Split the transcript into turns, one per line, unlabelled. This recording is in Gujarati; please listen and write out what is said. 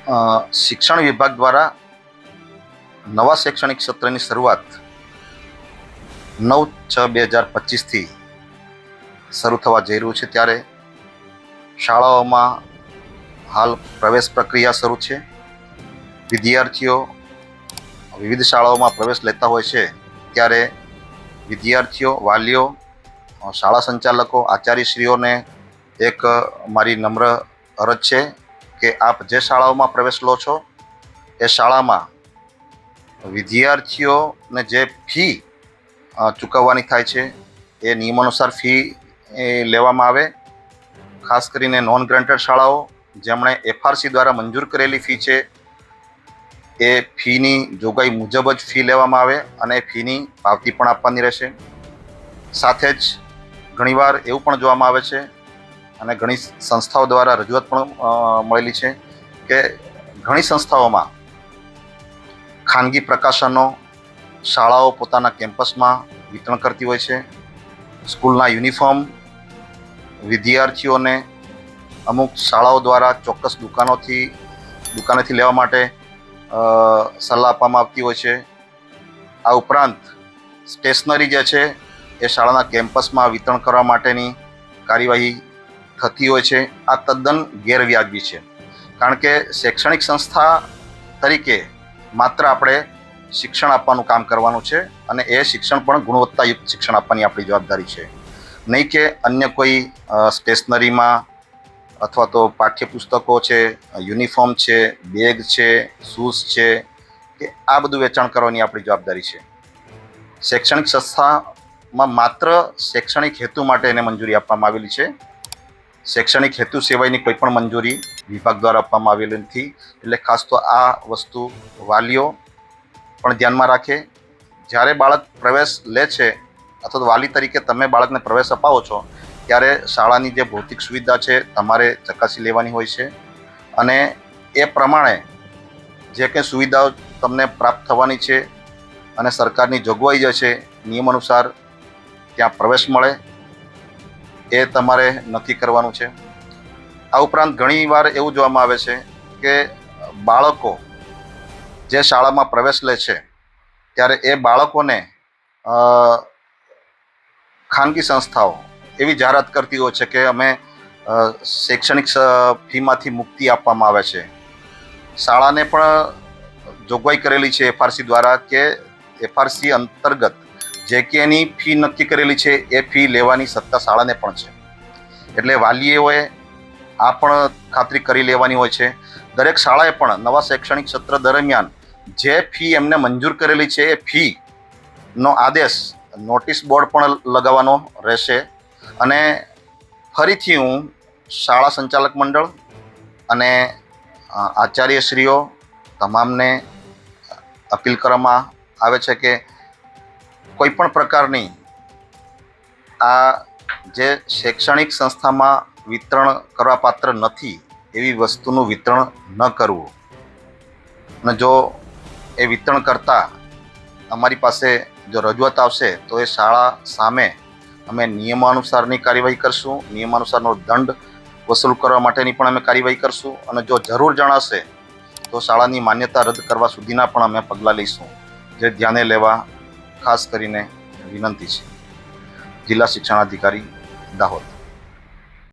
શિક્ષણ વિભાગ દ્વારા નવા શૈક્ષણિક સત્રની શરૂઆત 9/6/2025થી શરૂ થવા જઈ રહ્યું છે। ત્યારે શાળાઓમાં હાલ પ્રવેશ પ્રક્રિયા શરૂ છે। વિદ્યાર્થીઓ વિવિધ શાળાઓમાં પ્રવેશ લેતા હોય છે, ત્યારે વિદ્યાર્થીઓ, વાલીઓ, શાળા સંચાલકો, આચાર્યશ્રીઓને એક મારી નમ્ર અરજ છે કે આપ જે શાળાઓમાં પ્રવેશ લો છો એ શાળામાં વિદ્યાર્થીઓને જે ફી ચૂકવવાની થાય છે એ નિયમાનુસાર ફી લેવામાં આવે। ખાસ કરીને નોન ગ્રાન્ટેડ શાળાઓ જેમણે એફઆરસી દ્વારા મંજૂર કરેલી ફી છે એ ફીની જોગવાઈ મુજબ જ ફી લેવામાં આવે અને ફીની પાવતી પણ આપવાની રહેશે। સાથે જ ઘણીવાર એવું પણ જોવામાં આવે છે અને ઘણી સંસ્થાઓ દ્વારા રજૂઆત પણ મળેલી છે કે ઘણી સંસ્થાઓમાં ખાનગી પ્રકાશનો શાળાઓ પોતાના કેમ્પસમાં વિતરણ કરતી હોય છે। સ્કૂલના યુનિફોર્મ વિદ્યાર્થીઓને અમુક શાળાઓ દ્વારા ચોક્કસ દુકાનેથી લેવા માટે સલાહ આપવામાં આવતી હોય છે। આ ઉપરાંત સ્ટેશનરી જે છે એ શાળાના કેમ્પસમાં વિતરણ કરવા માટેની કાર્યવાહી થતી હોય છે। આ તદ્દન ગેરવ્યાજબી છે, કારણ કે શૈક્ષણિક સંસ્થા તરીકે માત્ર આપણે શિક્ષણ આપવાનું કામ કરવાનું છે અને એ શિક્ષણ પણ ગુણવત્તાયુક્ત શિક્ષણ આપવાની આપણી જવાબદારી છે, નહીં કે અન્ય કોઈ સ્ટેશનરીમાં અથવા તો પાઠ્યપુસ્તકો છે, યુનિફોર્મ છે, બેગ છે, શૂઝ છે કે આ બધું વેચાણ કરવાની આપણી જવાબદારી છે। શૈક્ષણિક સંસ્થામાં માત્ર શૈક્ષણિક હેતુ માટે એને મંજૂરી આપવામાં આવેલી છે। શૈક્ષણિક હેતુ સિવાયની કોઈ પણ મંજૂરી વિભાગ દ્વારા આપવામાં આવેલી નથી। એટલે ખાસ તો આ વસ્તુ વાલીઓ પણ ધ્યાનમાં રાખે। જ્યારે બાળક પ્રવેશ લે છે અથવા તો વાલી તરીકે તમે બાળકને પ્રવેશ અપાવો છો ત્યારે શાળાની જે ભૌતિક સુવિધા છે તમારે ચકાસી લેવાની હોય છે અને એ પ્રમાણે જે કંઈ સુવિધાઓ તમને પ્રાપ્ત થવાની છે અને સરકારની જોગવાઈ જે છે નિયમ અનુસાર ત્યાં પ્રવેશ મળે એ તમારે નક્કી કરવાનું છે। આ ઉપરાંત ઘણીવાર એવું જોવામાં આવે છે કે બાળકો જે શાળામાં પ્રવેશ લે છે ત્યારે એ બાળકોને ખાનગી સંસ્થાઓ એવી જાહેરાત કરતી હોય છે કે અમે શૈક્ષણિક ફીમાંથી મુક્તિ આપવામાં આવે છે। શાળાને પણ જોગવાઈ કરેલી છે એફઆરસી દ્વારા કે એફઆરસી અંતર્ગત જે કે એની ફી નક્કી કરેલી છે એ ફી લેવાની સત્તા શાળાને પણ છે। એટલે વાલીઓએ આ પણ ખાતરી કરી લેવાની હોય છે। દરેક શાળાએ પણ નવા શૈક્ષણિક સત્ર દરમિયાન જે ફી એમને મંજૂર કરેલી છે એ ફીનો આદેશ નોટિસ બોર્ડ પણ લગાવવાનો રહેશે। અને ફરીથી હું શાળા સંચાલક મંડળ અને આચાર્યશ્રીઓ તમામને અપીલ કરવામાં આવે છે કે કોઈ પણ પ્રકારની આ જે શૈક્ષણિક સંસ્થામાં વિતરણ કરવા પાત્ર નથી એવી વસ્તુનું વિતરણ ન કરવું અને જો એ વિતરણ કરતાં અમારી પાસે જો રજૂઆત આવશે તો એ શાળા સામે અમે નિયમાનુસારની કાર્યવાહી કરશું। નિયમાનુસારનો દંડ વસૂલ કરવા માટેની પણ અમે કાર્યવાહી કરશું અને જો જરૂર જણાશે તો શાળાની માન્યતા રદ કરવા સુધીના પણ અમે પગલાં લઈશું, જે ધ્યાને લેવા ખાસ કરીને વિનંતી છે। જિલ્લા શિક્ષણાધિકારી, દાહોદ।